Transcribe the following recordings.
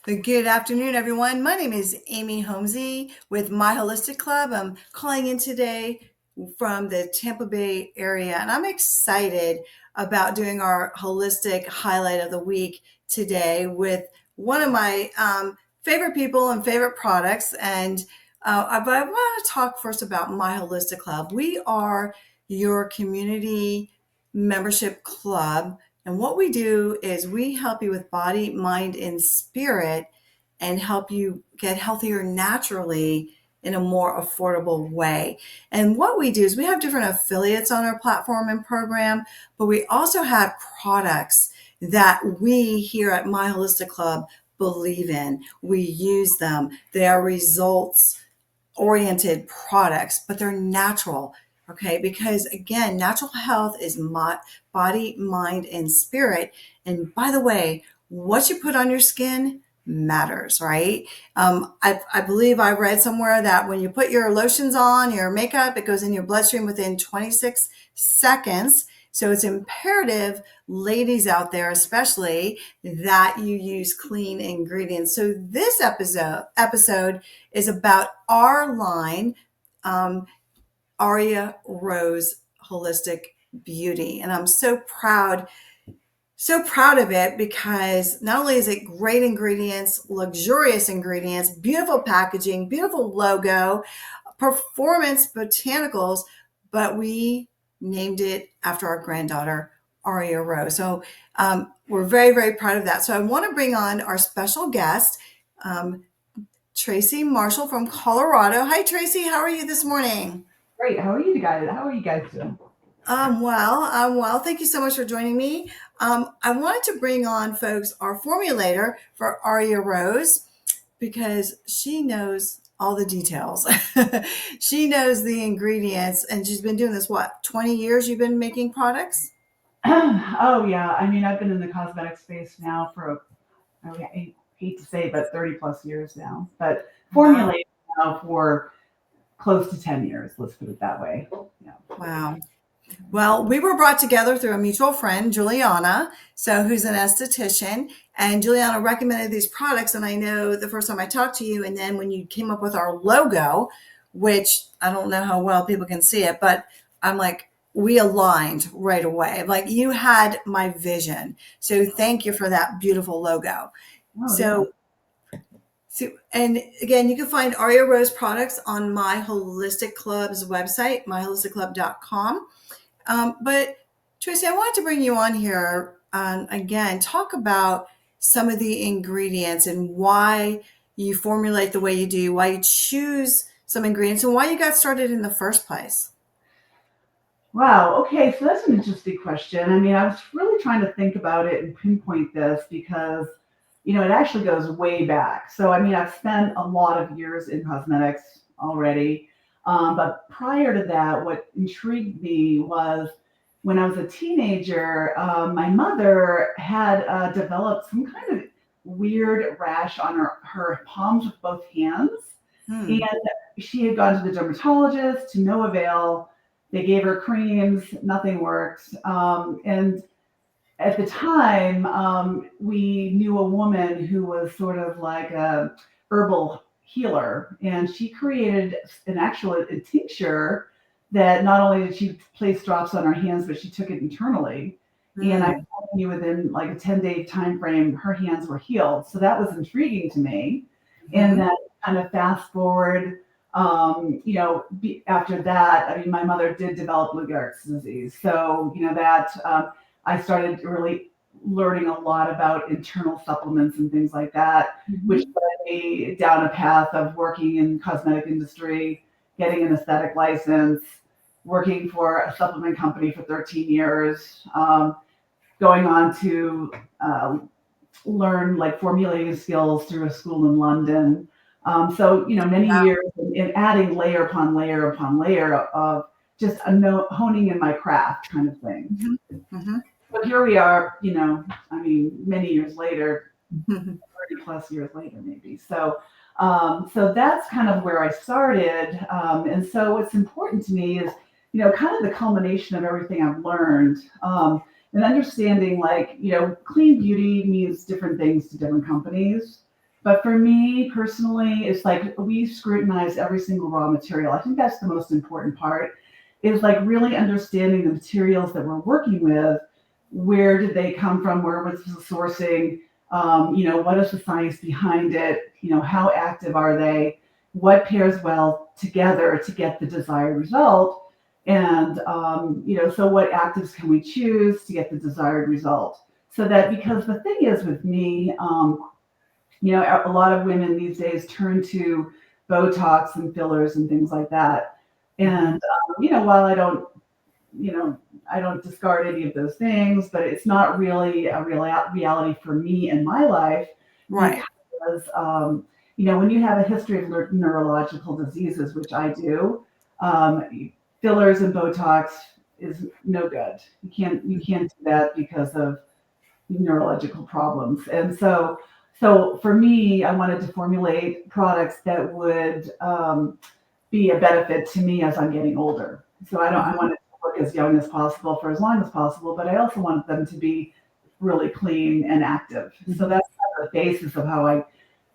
Good afternoon, everyone. My name is Amy Holmesy with My Holistic Club. I'm calling in today from the Tampa Bay area, and I'm excited about doing our holistic highlight of the week today with one of my favorite people and favorite products. But I want to talk first about My Holistic Club. We are your community membership club, and what we do is we help you with body, mind, and spirit and help you get healthier naturally in a more affordable way. And what we do is we have different affiliates on our platform and program, but we also have products that we here at My Holistic Club believe in. We use them. They are results oriented products, but they're natural. Okay, because again, natural health is body, mind, and spirit. And by the way, what you put on your skin matters, right? I believe I read somewhere that when you put your lotions on, your makeup, it goes in your bloodstream within 26 seconds. So it's imperative, ladies out there especially, that you use clean ingredients. So this episode is about our line, Arya Rose Holistic Beauty. And I'm so proud of it because not only is it great ingredients, luxurious ingredients, beautiful packaging, beautiful logo, performance botanicals, but we named it after our granddaughter, Arya Rose. So we're very, very proud of that. So I want to bring on our special guest, Tracy Marshal from Colorado. Hi, Tracy. How are you this morning? Great. How are you guys? How are you guys doing? I'm well. Thank you so much for joining me. I wanted to bring on, folks, our formulator for Arya Rose because she knows all the details. She knows the ingredients, and she's been doing this, what, 20 years you've been making products? Oh yeah. I mean, I've been in the cosmetic space now for I hate to say, but 30 plus years now. But Wow. formulating now for close to 10 years. Let's put it that way. Yeah. Wow. Well, we were brought together through a mutual friend, Juliana, so who's an esthetician, and Juliana recommended these products. And I know the first time I talked to you, and then when you came up with our logo, which I don't know how well people can see it, but I'm like, we aligned right away. Like you had my vision. So thank you for that beautiful logo. Oh yeah. So, and again, you can find Arya Rose products on My Holistic Club's website, myholisticclub.com. But Tracy, I wanted to bring you on here again, talk about some of the ingredients and why you formulate the way you do, why you choose some ingredients, and why you got started in the first place. Wow. Okay. So that's an interesting question. I mean, I was really trying to think about it and pinpoint this because, it actually goes way back. So, I mean, I've spent a lot of years in cosmetics already. But prior to that, what intrigued me was when I was a teenager, my mother had developed some kind of weird rash on her palms with both hands. And Hmm. she had gone to the dermatologist to no avail. They gave her creams, nothing worked. And at the time, we knew a woman who was sort of like a herbal healer, and she created an actual a tincture that not only did she place drops on her hands, but she took it internally. And I Hmm. knew within like a 10-day time frame, her hands were healed. So that was intriguing to me. And Hmm. then kind of fast forward, after that, I mean, my mother did develop Lou Gehrig's disease. So, that I started really learning a lot about internal supplements and things like that, which Hmm. led me down a path of working in cosmetic industry, getting an aesthetic license, working for a supplement company for 13 years, going on to learn like formulating skills through a school in London. So, many Wow. years in adding layer upon layer upon layer of just honing in my craft kind of thing. Hmm. Hmm. But here we are, I mean, many years later, Hmm. 30 plus years later, maybe. So that's kind of where I started. And so what's important to me is, kind of the culmination of everything I've learned. And understanding like, clean beauty means different things to different companies. But for me personally, it's like we scrutinize every single raw material. I think that's the most important part, is like really understanding the materials that we're working with. Where did they come from? Where was the sourcing? What is the science behind it? How active are they? What pairs well together to get the desired result? And, so what actives can we choose to get the desired result? So that, because the thing is with me, a lot of women these days turn to Botox and fillers and things like that. And, Mhm. while you know, I don't discard any of those things, but it's not really a reality for me in my life Right. because, when you have a history of neurological diseases, which I do, fillers and Botox is no good. You can't do that because of neurological problems. And so for me, I wanted to formulate products that would be a benefit to me as I'm getting older. So I Mhm. wanted to look as young as possible for as long as possible, but I also wanted them to be really clean and active. So Mhm. that's kind of the basis of how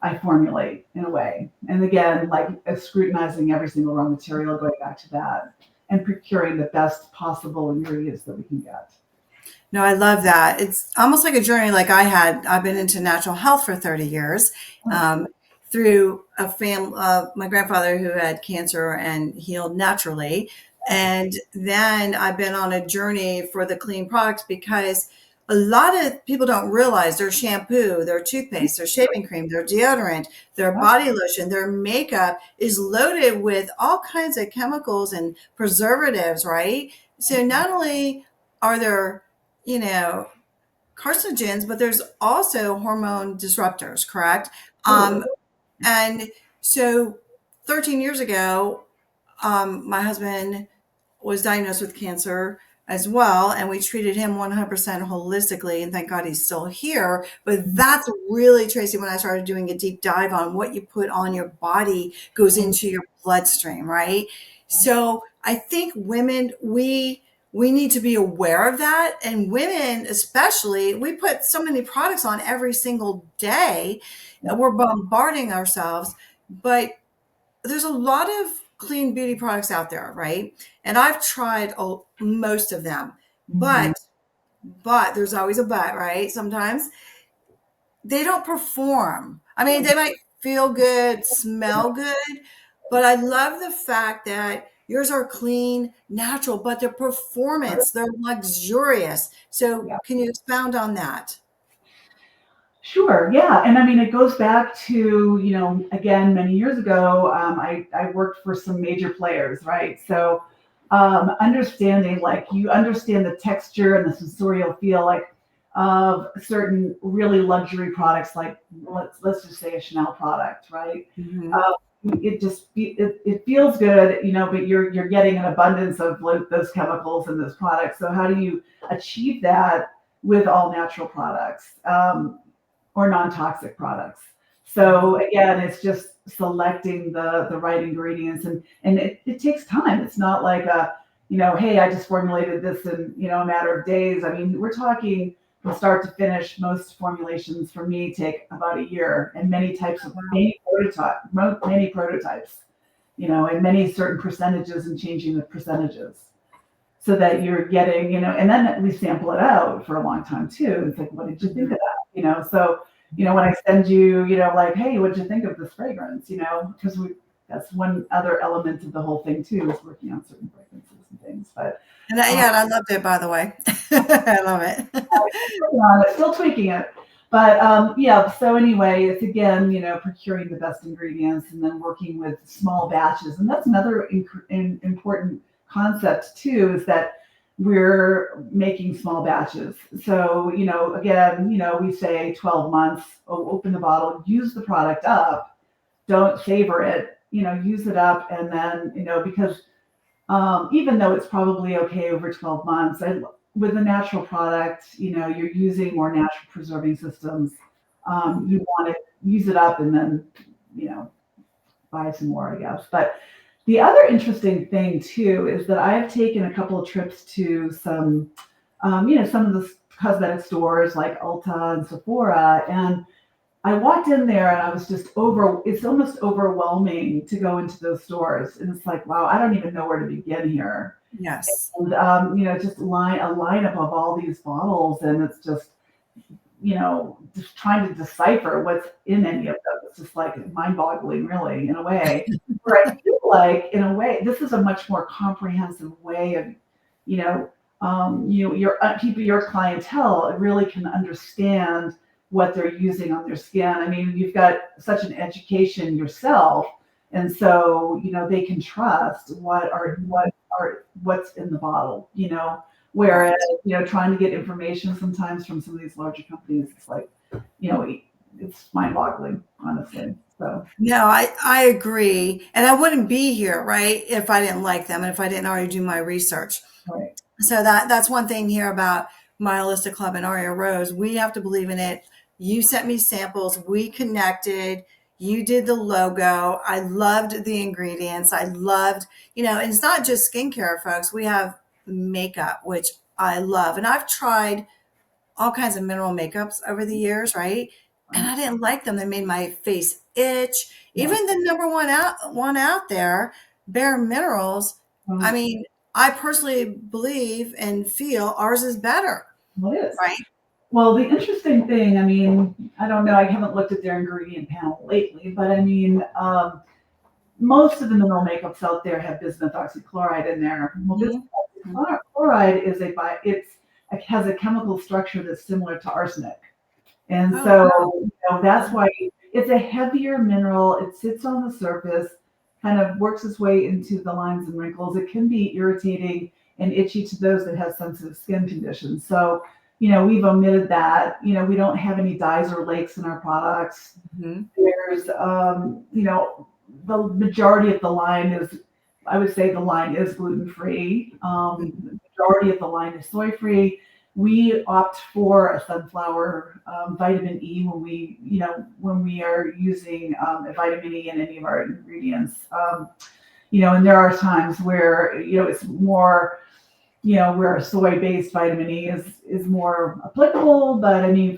I formulate in a way. And again, like scrutinizing every single raw material, going back to that, and procuring the best possible ingredients that we can get. No, I love that. It's almost like a journey like I had. I've been into natural health for 30 years, Oh, um, through a my grandfather who had cancer and healed naturally. And then I've been on a journey for the clean products because a lot of people don't realize their shampoo, their toothpaste, their shaving cream, their deodorant, their yeah. body lotion, their makeup is loaded with all kinds of chemicals and preservatives, right? So not only are there, you know, carcinogens, but there's also hormone disruptors, correct? Absolutely. And so 13 years ago, my husband was diagnosed with cancer as well, and we treated him 100% holistically, and thank God he's still here. But that's really, Tracy, when I started doing a deep dive on what you put on your body goes into your bloodstream, right? So I think women, we need to be aware of that, and women especially, we put so many products on every single day. Yep. We're bombarding ourselves, but there's a lot of clean beauty products out there, right? And I've tried most of them, Mhm. but there's always a but, right? Sometimes they don't perform. I mean, they might feel good, smell good, but I love the fact that yours are clean, natural, but their performance, they're luxurious. So, Yeah. can you expound on that? Sure. Yeah. And I mean, it goes back to, again, many years ago, I worked for some major players, right? So, understanding, like, you understand the texture and the sensorial feel, like, of certain really luxury products, like let's just say a Chanel product, right? Hmm. Uh, it feels good, but you're getting an abundance of those chemicals in those products. So how do you achieve that with all natural products? Or non-toxic products. Hmm. So again, it's just selecting the right ingredients, and it takes time. It's not like hey, I just formulated this in a matter of days. I mean, we're talking from start to finish. Most formulations for me take about a year, and many prototypes, and many certain percentages, and changing the percentages so that you're getting, and then we sample it out for a long time too. It's like, what did you think of Hmm. that? So, when I send you, like, hey, what did you think of this fragrance? Because that's one other element of the whole thing too, is working on certain fragrances and things. But And uh, yeah, and I loved it, by the way. I love it. working on it, still tweaking it. But yeah, so anyway, it's again, procuring the best ingredients and then working with small batches. And that's another important concept too, is that we're making small batches. So, again, we say 12 months, open the bottle, use the product up, don't savor it, use it up. And then, because even though it's probably okay over 12 months, with a natural product, you're using more natural preserving systems. You want to use it up and then, you know, buy some more, I guess. But the other interesting thing too is that I've taken a couple of trips to some of the cosmetic stores like Ulta and Sephora, and I walked in there and I was just it's almost overwhelming to go into those stores. And it's like, wow, I don't even know where to begin here. Yes. And, just a lineup of all these bottles. And it's just, just trying to decipher what's in any of them. It's just like mind boggling, really, in a way. Where I feel like, in a way, this is a much more comprehensive way of, you know, your people, your clientele really can understand what they're using on their skin. I mean, you've got such an education yourself, and so they can trust what's in the bottle. Whereas Right. trying to get information sometimes from some of these larger companies, it's like you know it's mind-boggling, honestly. So No, I agree. And I wouldn't be here, right, if I didn't like them and if I didn't already do my research. right, So that's one thing here about my holistic club and Arya Rose. We have to believe in it. You sent me samples. We connected. You did the logo. I loved the ingredients. I loved, and it's not just skincare, folks. We have makeup, which I love. And I've tried all kinds of mineral makeups over the years, right? And right, I didn't like them. They made my face itch. yeah. Even the number one out there, Bare Minerals. I Well, mean, I personally believe and feel ours is better, it is. right? Well, the interesting thing, I mean, I don't know, I haven't looked at their ingredient panel lately, but I mean, most of the mineral makeups out there have bismuth oxychloride in there. Well, bismuth Mhm. oxychloride it has a chemical structure that's similar to arsenic. And Oh, so, wow. that's why it's a heavier mineral. It sits on the surface, kind of works its way into the lines and wrinkles. It can be irritating and itchy to those that have sensitive skin conditions. So, we've omitted that. We don't have any dyes or lakes in our products. Mhm. There's, the majority of the line is, I would say the line is gluten free. The majority of the line is soy free. We opt for a sunflower vitamin E when we are using a vitamin E in any of our ingredients. And there are times where it's more where a soy-based vitamin E is more applicable. But I mean,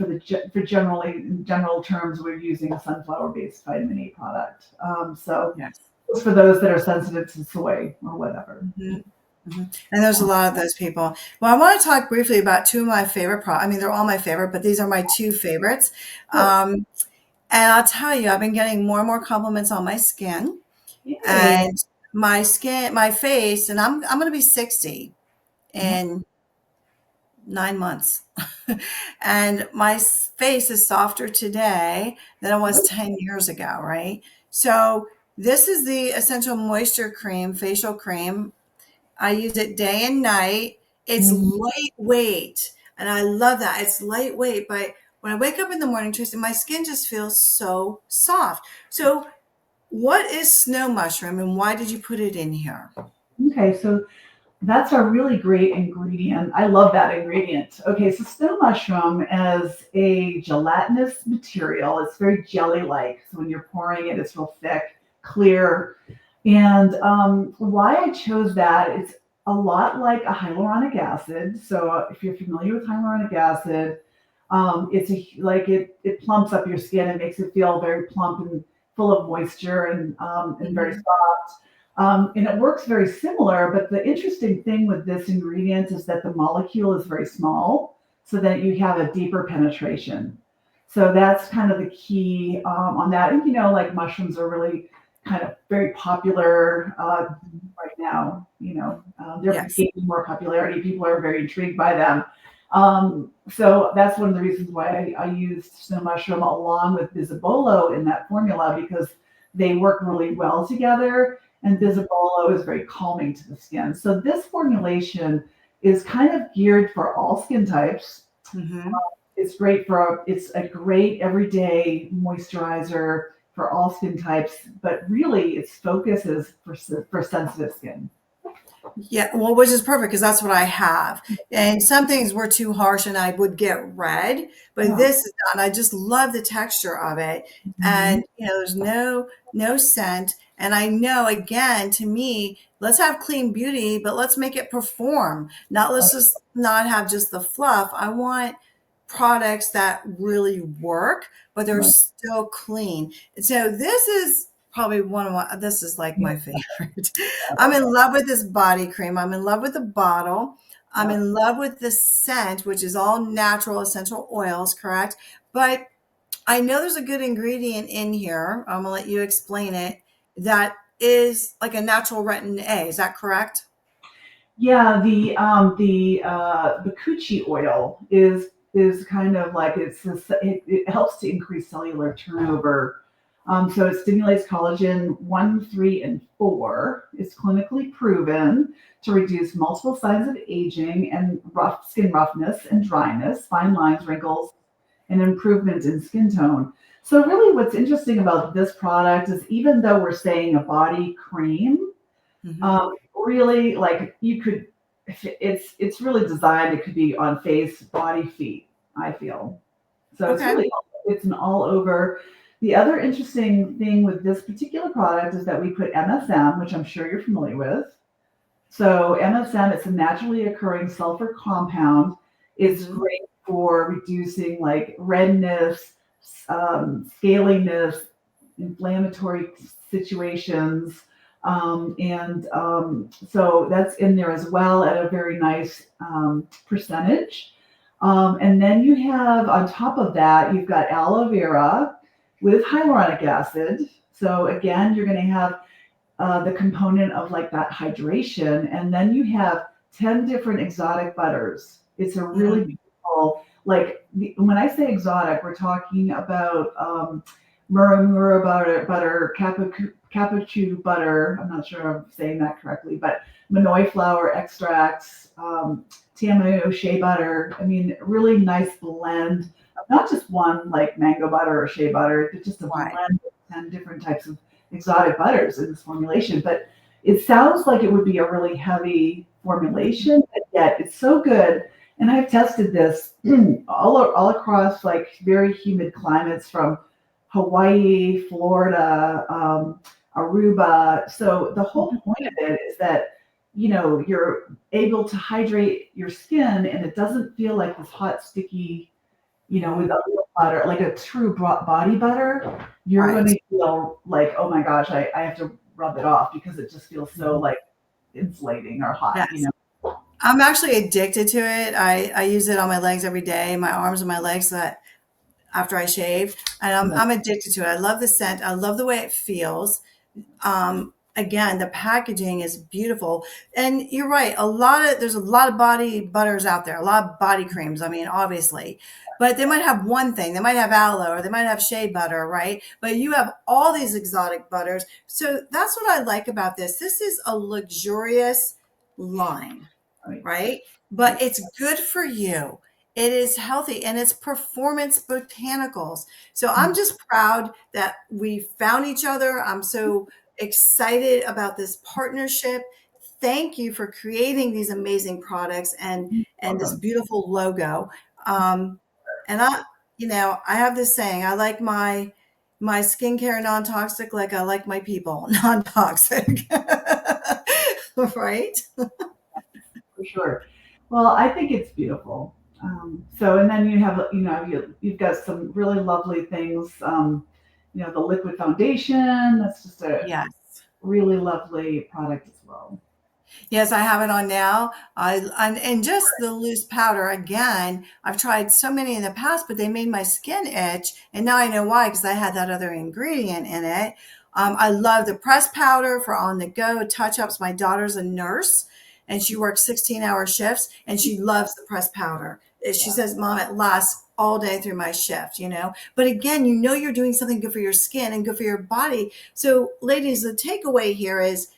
for generally in general terms, we're using a sunflower-based vitamin E product. So Yes. it's for those that are sensitive to soy or whatever. Mhm. Mhm. And there's a lot of those people. Well, I want to talk briefly about two of my favorite I mean, they're all my favorite, but these are my two favorites. Sure. Um, and I'll tell you, I've been getting more and more compliments on my skin Yay. and my face, and I'm going to be 60 in 9 months. And my face is softer today than it was 10 years ago, right? So this is the Essential Moisture Cream, facial cream. I use it day and night. It's Mhm. lightweight, and I love that. It's lightweight, but when I wake up in the morning, Tracy, my skin just feels so soft. So what is snow mushroom and why did you put it in here? Okay, so that's a really great ingredient. I love that ingredient. Okay, so snow mushroom is a gelatinous material. It's very jelly-like. So when you're pouring it, it's real thick, clear. And why I chose that, it's a lot like a hyaluronic acid. So if you're familiar with hyaluronic acid, it plumps up your skin and makes it feel very plump and full of moisture and very Mhm. soft. And it works very similar, but the interesting thing with this ingredient is that the molecule is very small so that you have a deeper penetration. So that's kind of the key on that. And like mushrooms are really kind of very popular right now. They're Yes. gaining more popularity. People are very intrigued by them. So that's one of the reasons why I used snow mushroom along with bisabolo in that formula because they work really well together. And Mhm. bisabolo is very calming to the skin. So this formulation is kind of geared for all skin types. Mhm. It's a great everyday moisturizer for all skin types, but really its focus is for sensitive skin. Yeah, well, which is perfect because that's what I have. And some things were too harsh and I would get red, but Yeah. this is not. I just love the texture of it. Mhm. And there's no scent. And I know again, to me, let's have clean beauty, but let's make it perform. Not let's just not have just the fluff. I want products that really work, but they're Right. still clean. And so this is probably one of my, this is like Yeah. my favorite. I'm in love with this body cream. I'm in love with the bottle. I'm Yep. in love with the scent, which is all natural essential oils, correct? But I know there's a good ingredient in here. I'm gonna let you explain it. That is like a natural retin A. Is that correct? Yeah, the coochie oil is kind of like it helps to increase cellular turnover. So it stimulates collagen 1, 3, and 4. It's clinically proven to reduce multiple signs of aging and rough skin roughness and dryness, fine lines, wrinkles, and improvement in skin tone. So really, what's interesting about this product is even though we're saying a body cream, Hmm. really, like you could, it's really designed. It could be on face, body, feet. I feel so. It's Okay. really it's an all over. The other interesting thing with this particular product is that we put MSM, which I'm sure you're familiar with. So MSM, it's a naturally occurring sulfur compound. It's Hmm. great for reducing like redness, scaliness, inflammatory situations. And so that's in there as well at a very nice percentage. And then you have on top of that, you've got aloe vera with hyaluronic acid. So again, you're going to have the component of like that hydration. And then you have 10 different exotic butters. It's a really Mm. beautiful, like when I say exotic, we're talking about Muramura butter, capuchu butter. I'm not sure I'm saying that correctly, but Manoi flower extracts, Tamanu shea butter. I mean, really nice blend of not just one like mango butter or shea butter, but just a Right. blend of 10 different types of exotic butters in this formulation. But it sounds like it would be a really heavy Mhm. formulation, but yet it's so good. And I've tested this all across like very humid climates from Hawaii, Florida, Aruba. So the whole point of it is that you're able to hydrate your skin and it doesn't feel like this hot, sticky, with Mhm. a real butter, like a true body butter. You're going Right. to feel like, oh my gosh, I have to rub it off because it just feels so Mhm. like insulating or hot, Yes. I'm actually addicted to it. I use it on my legs every day, my arms and my legs, so that after I shave, and Yeah. I'm addicted to it. I love the scent. I love the way it feels. Again, the packaging is beautiful, and you're right. There's a lot of body butters out there, a lot of body creams. I mean, obviously, but they might have one thing. They might have aloe, or they might have shea butter, right? But you have all these exotic butters. So that's what I like about this. This is a luxurious line, Right. right? But it's good for you. It is healthy and it's performance botanicals. So I'm just proud that we found each other. I'm so excited about this partnership. Thank you for creating these amazing products and this Welcome. beautiful logo. Um, and I have this saying, I like my skincare non-toxic like I like my people non-toxic. Right? For sure. Well, I think it's beautiful. So, and then you have, you've got some really lovely things. The liquid foundation. That's just a Yes. really lovely product as well. Yes, I have it on now. And just the loose powder again. I've tried so many in the past, but they made my skin itch, and now I know why because I had that other ingredient in it. I love the press powder for on the go touch ups. My daughter's a nurse, and she works 16-hour shifts, and she loves the press powder. She Yeah. says, "Mom, it lasts all day through my shift." But again, you're doing something good for your skin and good for your body. So, ladies, the takeaway here is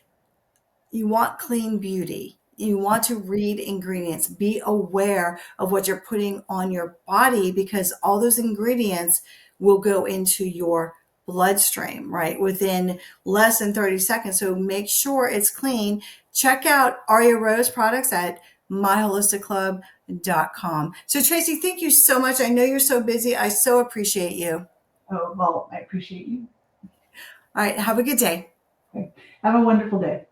you want clean beauty. You want to read ingredients. Be aware of what you're putting on your body because all those ingredients will go into your bloodstream, right? Within less than 30 seconds. So make sure it's clean. Check out Arya Rose products at myholisticclub.com. So Tracy, thank you so much. I know you're so busy. I so appreciate you. Oh, well, I appreciate you. All right. Have a good day. Okay. Have a wonderful day.